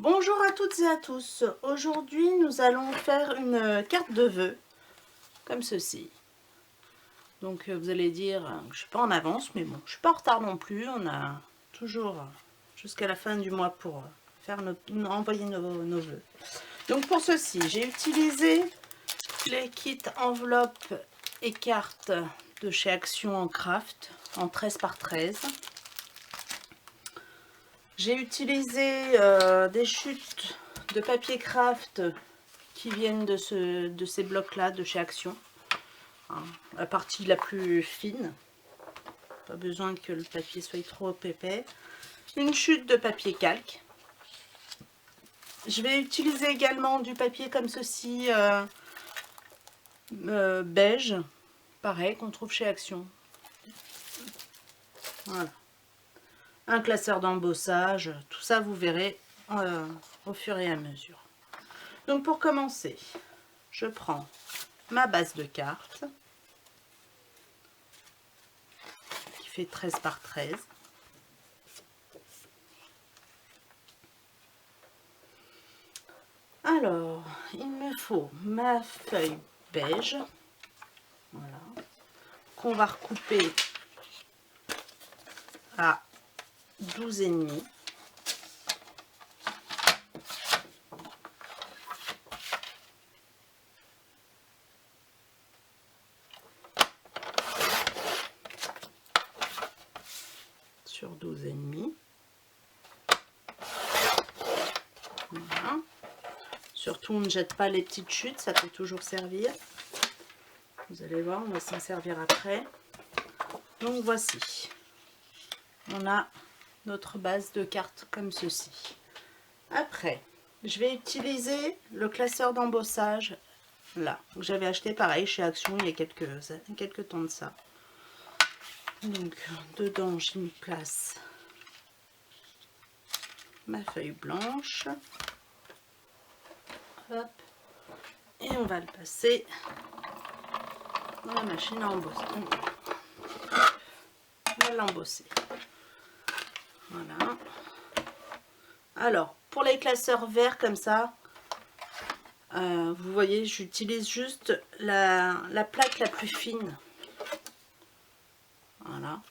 Bonjour à toutes et à tous. Aujourd'hui, nous allons faire une carte de vœux, comme ceci. Donc, vous allez dire que je ne suis pas en avance, mais bon, je ne suis pas en retard non plus. On a toujours jusqu'à la fin du mois pour faire envoyer nos vœux. Donc, pour ceci, j'ai utilisé les kits enveloppes et cartes de chez Action en Craft en 13 par 13. J'ai utilisé des chutes de papier craft qui viennent de ces blocs là de chez Action, hein, la partie la plus fine, pas besoin que le papier soit trop épais. Une chute de papier calque. Je vais utiliser également du papier comme ceci, beige, pareil, qu'on trouve chez Action. Voilà. Un classeur d'embossage, tout ça vous verrez au fur et à mesure. Donc pour commencer, je prends ma base de cartes qui fait 13 par 13. Alors, il me faut ma feuille beige, voilà, qu'on va recouper à 12,5. Sur 12,5. Voilà. Surtout, on ne jette pas les petites chutes, ça peut toujours servir. Vous allez voir, on va s'en servir après. Donc voici. On a notre base de cartes comme ceci. Après, je vais utiliser le classeur d'embossage là, que j'avais acheté pareil chez Action il y a quelques temps de ça. Donc dedans j'ai mis place ma feuille blanche. Hop. Et on va le passer dans la machine à embosser. On va l'embosser. Voilà. Alors, pour les classeurs verts comme ça, vous voyez, j'utilise juste la plaque la plus fine. Voilà.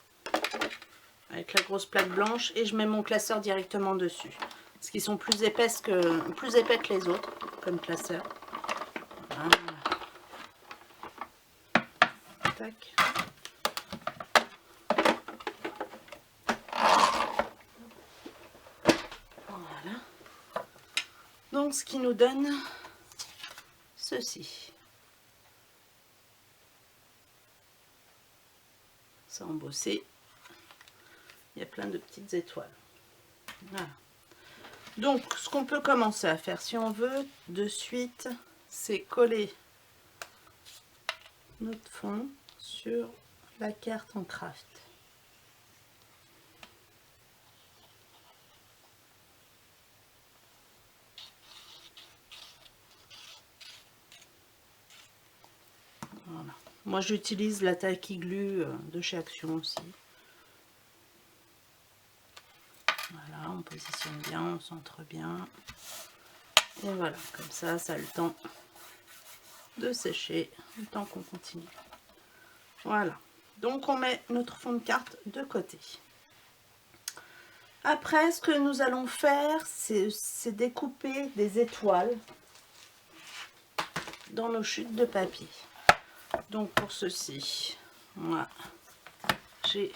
Avec la grosse plaque blanche, et je mets mon classeur directement dessus. Parce qu'ils sont plus épais que les autres, comme classeur. Voilà. Tac. Voilà. Donc ce qui nous donne ceci. C'est embossé. Il y a plein de petites étoiles. Voilà. Donc ce qu'on peut commencer à faire si on veut de suite, c'est coller notre fond sur la carte en craft. Voilà. Moi j'utilise la tacky glue de chez Action aussi. Voilà, on positionne bien, on centre bien. Et voilà, comme ça, ça a le temps de sécher, le temps qu'on continue. Voilà, donc on met notre fond de carte de côté. Après, ce que nous allons faire, c'est découper des étoiles dans nos chutes de papier. Donc pour ceci, moi, j'ai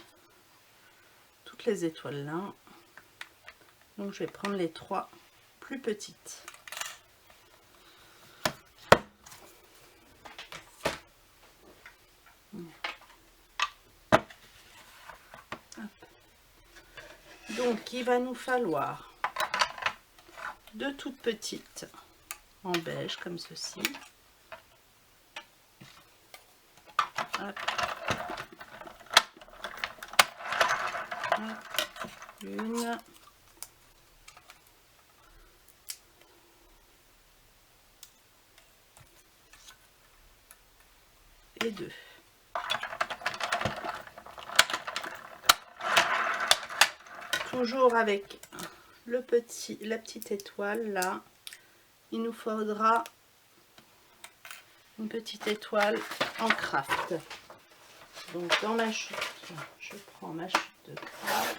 toutes les étoiles là. Donc je vais prendre les 3 plus petites. Donc il va nous falloir 2 toutes petites en beige comme ceci. Hop. Hop. Une. Et 2. Toujours avec la petite étoile là, il nous faudra une petite étoile en craft. Donc dans ma chute, je prends ma chute de craft,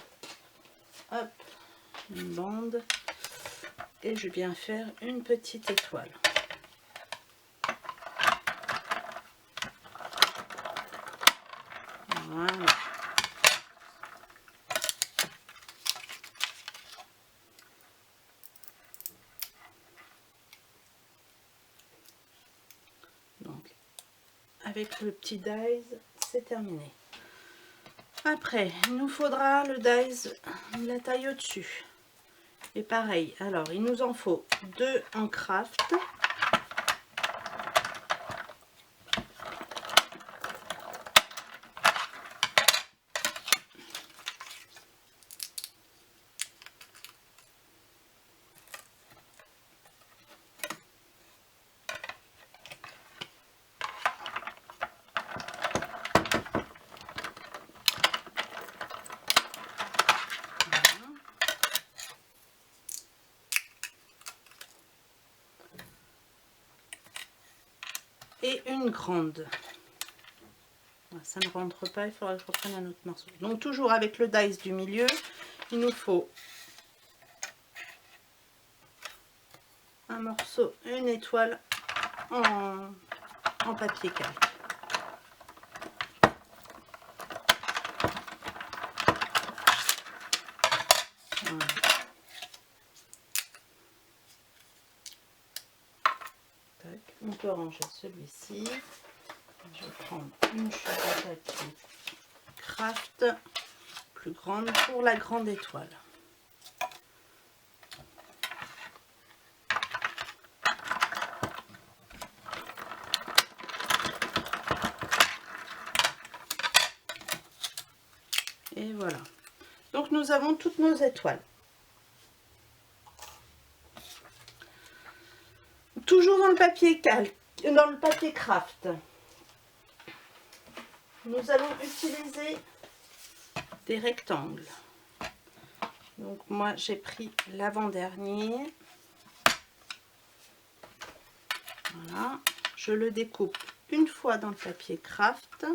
hop, une bande, et je viens faire une petite étoile. Voilà. Donc avec le petit dies, c'est terminé. Après, il nous faudra le dies, la taille au-dessus. Et pareil, alors il nous en faut 2 en craft. Et une grande. Ça ne rentre pas, il faudra que je reprenne un autre morceau. Donc toujours avec le dies du milieu, il nous faut un morceau, une étoile en papier calque. Voilà. Tac. On peut ranger celui-ci. Je vais prendre une chute de papier craft plus grande pour la grande étoile. Et voilà. Donc nous avons toutes nos étoiles. Toujours dans le papier calque, dans le papier craft. Nous allons utiliser des rectangles. Donc moi j'ai pris l'avant-dernier. Voilà. Je le découpe une fois dans le papier craft.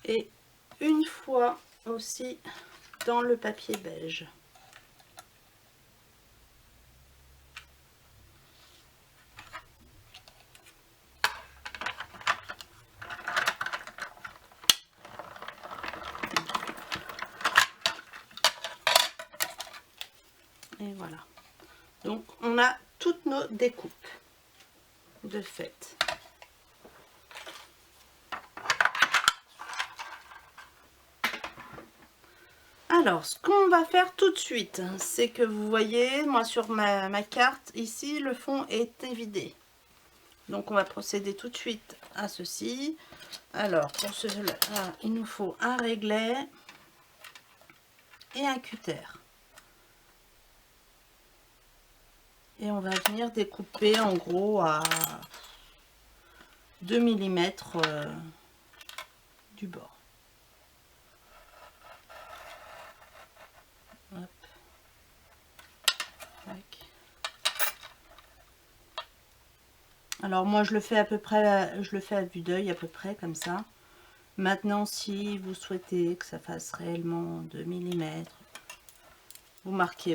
Et une fois aussi dans le papier beige. Et voilà. Donc on a toutes nos découpes de fait. Alors, ce qu'on va faire tout de suite, c'est que vous voyez, moi sur ma carte, ici, le fond est évidé. Donc, on va procéder tout de suite à ceci. Alors, pour cela, il nous faut un réglet et un cutter. Et on va venir découper en gros à 2 mm du bord. Hop. Alors moi je le fais à peu près, je le fais à vue d'œil à peu près comme ça. Maintenant si vous souhaitez que ça fasse réellement 2 mm, vous marquez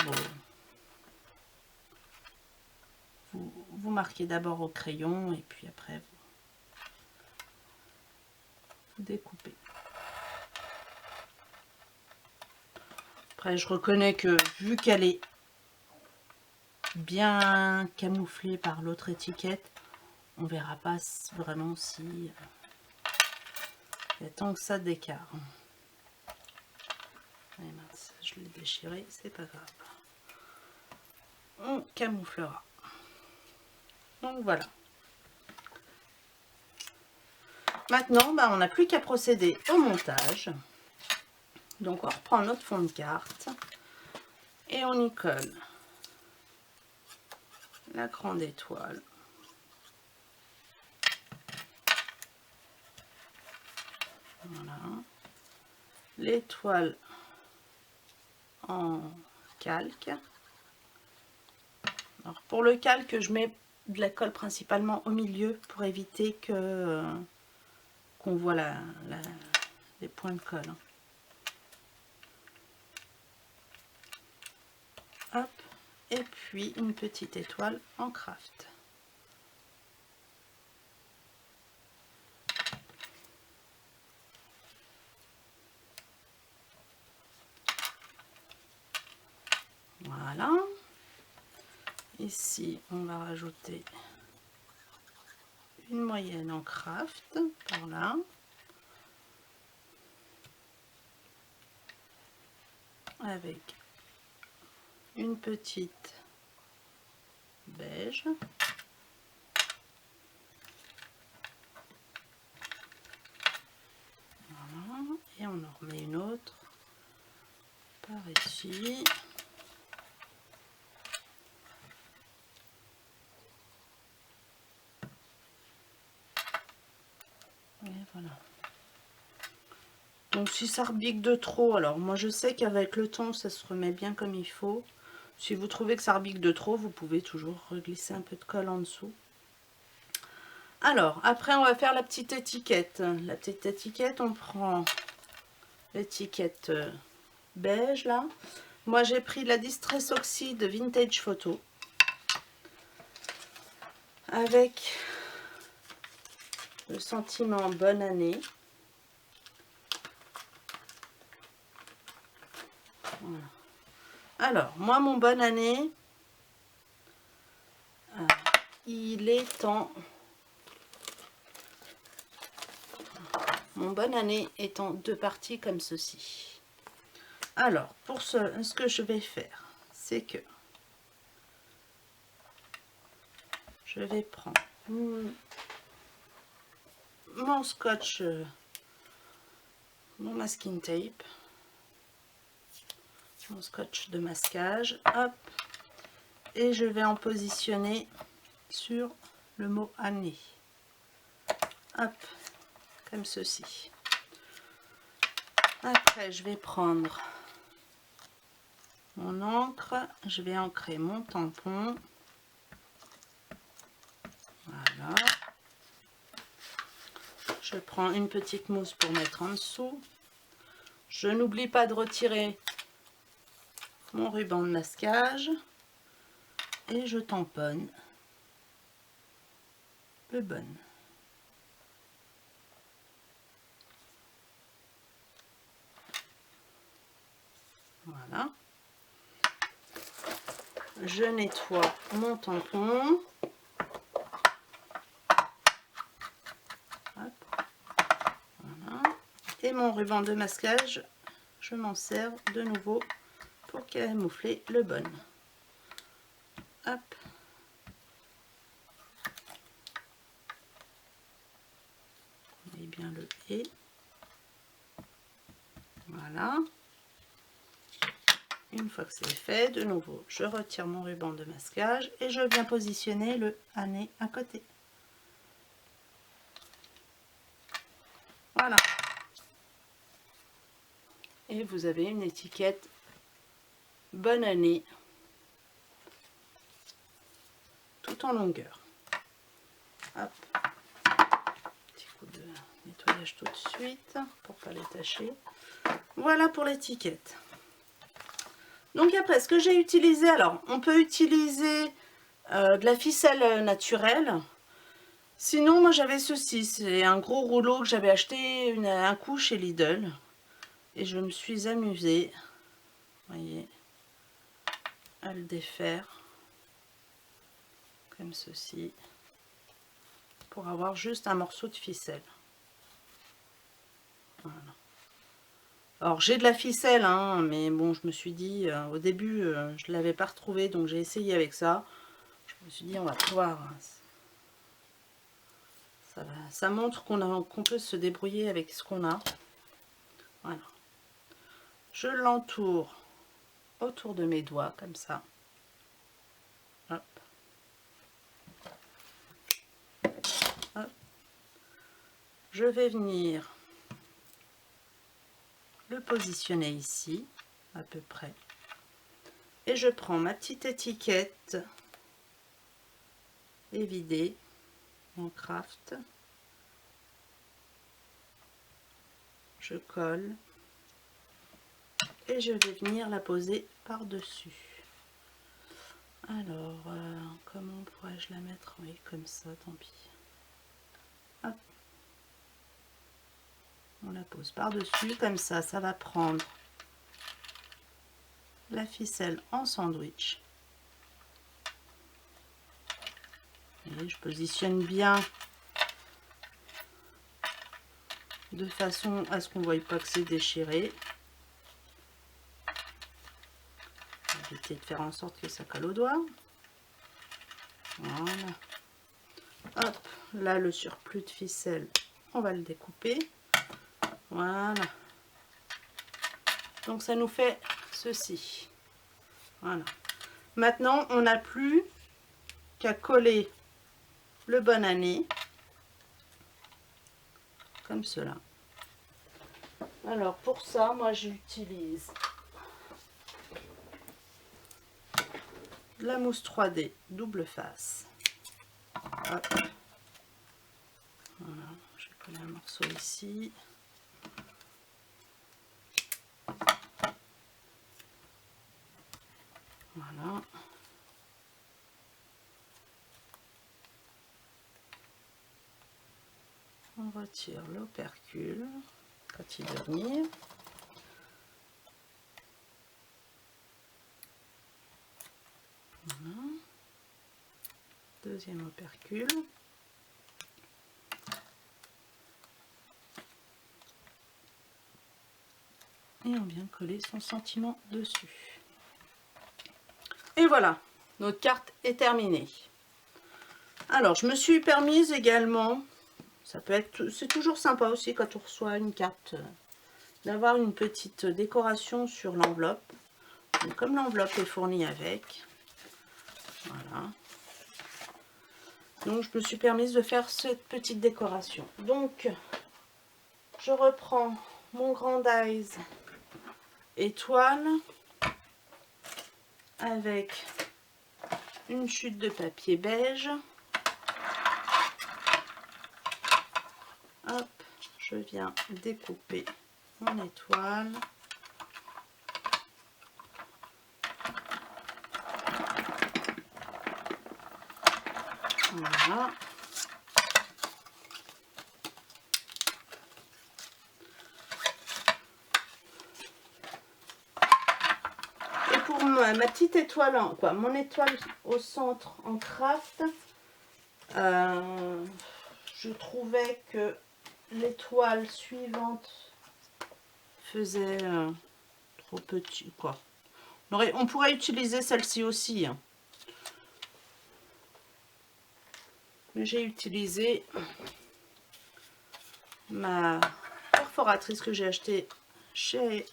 vous marquez d'abord au crayon et puis après vous découpez. Après je reconnais que vu qu'elle est bien camouflée par l'autre étiquette, on verra pas vraiment si il y a tant que ça d'écart. Mince, je l'ai déchiré, c'est pas grave. On camouflera. Donc voilà. Maintenant, on n'a plus qu'à procéder au montage. Donc on reprend notre fond de carte et on y colle la grande étoile. Voilà. L'étoile en calque. Alors pour le calque, je mets de la colle principalement au milieu pour éviter que qu'on voit les points de colle. Hop, et puis une petite étoile en craft. Voilà. Ici, on va rajouter une moyenne en craft par là. Avec une petite beige. Voilà. Et on en remet une autre par ici. Et voilà. Donc si ça rebique de trop, alors moi je sais qu'avec le temps ça se remet bien comme il faut. Si vous trouvez que ça rebique de trop, vous pouvez toujours reglisser un peu de colle en dessous. Alors après on va faire la petite étiquette. La petite étiquette, on prend l'étiquette beige là. Moi j'ai pris la Distress Oxide Vintage Photo avec le sentiment bonne année. Voilà. Alors moi mon bonne année, il est en... Mon bonne année est en deux parties comme ceci. Alors pour ce que je vais faire, c'est que je vais prendre mon scotch, mon masking tape, mon scotch de masquage, hop, et je vais en positionner sur le mot année, hop, comme ceci. Après je vais prendre mon encre, je vais ancrer mon tampon, voilà. Je prends une petite mousse pour mettre en dessous. Je n'oublie pas de retirer mon ruban de masquage et je tamponne le bon. Voilà. Je nettoie mon tampon. Hop. Voilà. Et mon ruban de masquage, je m'en sers de nouveau pour camoufler le bon. Hop. On met bien le « et ». Voilà. Une fois que c'est fait, de nouveau, je retire mon ruban de masquage et je viens positionner le année à côté. Voilà. Et vous avez une étiquette bonne année tout en longueur. Hop. Petit coup de nettoyage tout de suite pour pas les tacher. Voilà pour l'étiquette. Donc après, ce que j'ai utilisé, alors on peut utiliser de la ficelle naturelle. Sinon, moi j'avais ceci, c'est un gros rouleau que j'avais acheté un coup chez Lidl. Et je me suis amusée, voyez, à le défaire comme ceci pour avoir juste un morceau de ficelle. Voilà. Alors j'ai de la ficelle, hein, mais bon, je me suis dit, au début, je ne l'avais pas retrouvé, donc j'ai essayé avec ça. Je me suis dit, on va pouvoir... Ça montre qu'on peut se débrouiller avec ce qu'on a. Voilà. Je l'entoure autour de mes doigts, comme ça. Hop. Hop. Je vais venir le positionner ici, à peu près. Et je prends ma petite étiquette évidée en craft. Je colle. Et je vais venir la poser par-dessus. Alors, comment pourrais-je la mettre? Oui, comme ça, tant pis. Hop. On la pose par-dessus, comme ça, ça va prendre la ficelle en sandwich. Et je positionne bien de façon à ce qu'on ne voie pas que c'est déchiré. Éviter de faire en sorte que ça colle au doigt. Voilà. Hop, là le surplus de ficelle, on va le découper. Voilà. Donc ça nous fait ceci. Voilà. Maintenant, on n'a plus qu'à coller le bonne année comme cela. Alors pour ça, moi j'utilise la mousse 3D double face. Hop. Voilà, j'ai collé un morceau ici. Voilà. On retire l'opercule quand il doit venir. Voilà. Deuxième opercule. Et on vient coller son sentiment dessus. Et voilà, notre carte est terminée. Alors, je me suis permise également, ça peut être, c'est toujours sympa aussi quand on reçoit une carte, d'avoir une petite décoration sur l'enveloppe. Comme l'enveloppe est fournie avec, voilà. Donc, je me suis permise de faire cette petite décoration. Donc, je reprends mon Grandize étoile avec une chute de papier beige. Hop, je viens découper mon étoile. Voilà. Et pour ma petite étoile, mon étoile au centre en craft, je trouvais que l'étoile suivante faisait trop petit, quoi. On pourrait utiliser celle-ci aussi, hein. Mais j'ai utilisé ma perforatrice que j'ai achetée chez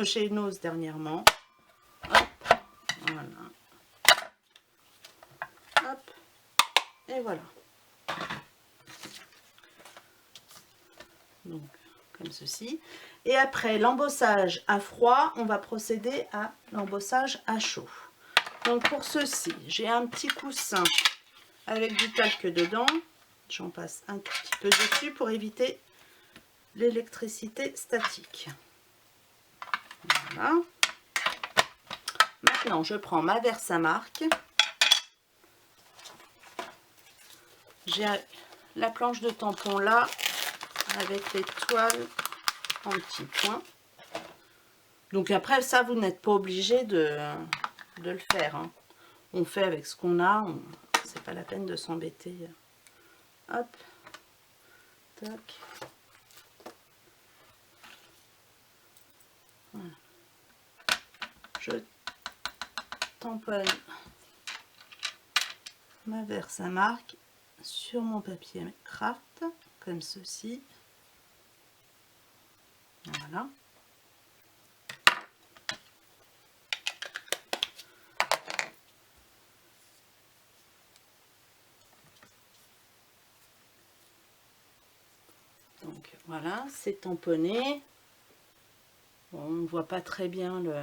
chez Nose dernièrement. Hop, voilà. Hop, et voilà. Donc, comme ceci. Et après l'embossage à froid, on va procéder à l'embossage à chaud. Donc pour ceci, j'ai un petit coussin avec du talc dedans. J'en passe un petit peu dessus pour éviter l'électricité statique. Voilà. Maintenant, je prends ma Versamark. J'ai la planche de tampon là, avec l'étoile en petits points. Donc après, ça, vous n'êtes pas obligé de le faire, hein. On fait avec ce qu'on a, c'est pas la peine de s'embêter. Hop, tac. Voilà. Je tamponne ma Versamark sur mon papier craft, comme ceci. Voilà. Voilà, c'est tamponné. Bon, on ne voit pas très bien le...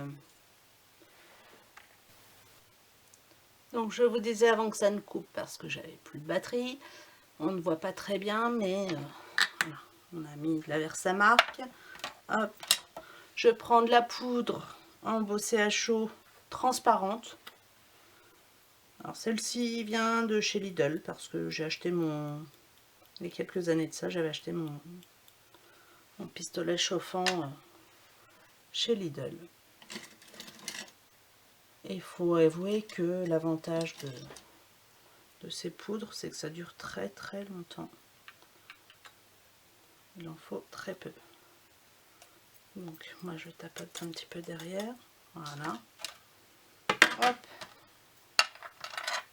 Donc je vous disais avant que ça ne coupe parce que j'avais plus de batterie. On ne voit pas très bien, mais voilà, on a mis de la Versamark. Hop. Je prends de la poudre embossée à chaud transparente. Alors celle-ci vient de chez Lidl parce que j'ai acheté mon... Il y a quelques années de ça, j'avais acheté mon pistolet chauffant chez Lidl. Et il faut avouer que l'avantage de ces poudres, c'est que ça dure très très longtemps. Il en faut très peu. Donc moi je tapote un petit peu derrière. Voilà. Hop.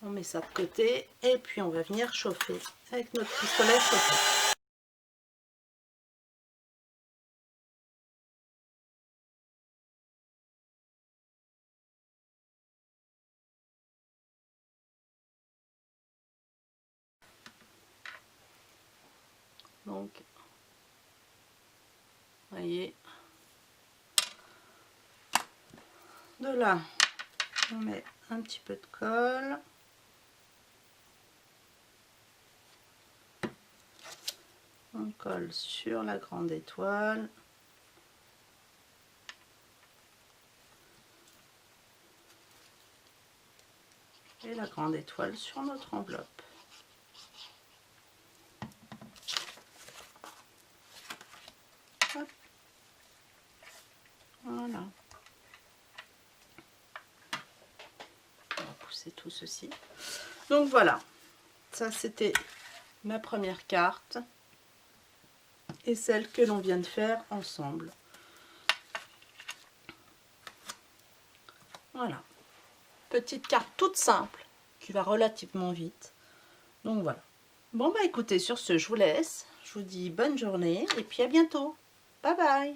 On met ça de côté et puis on va venir chauffer avec notre pistolet chauffant. Donc, vous voyez, de là, on met un petit peu de colle. On colle sur la grande étoile. Et la grande étoile sur notre enveloppe. Hop. Voilà. On va pousser tout ceci. Donc voilà, ça c'était ma première carte et celle que l'on vient de faire ensemble. Voilà, petite carte toute simple qui va relativement vite. Donc voilà. Bon bah écoutez, sur ce je vous laisse, je vous dis bonne journée et puis à bientôt. Bye bye.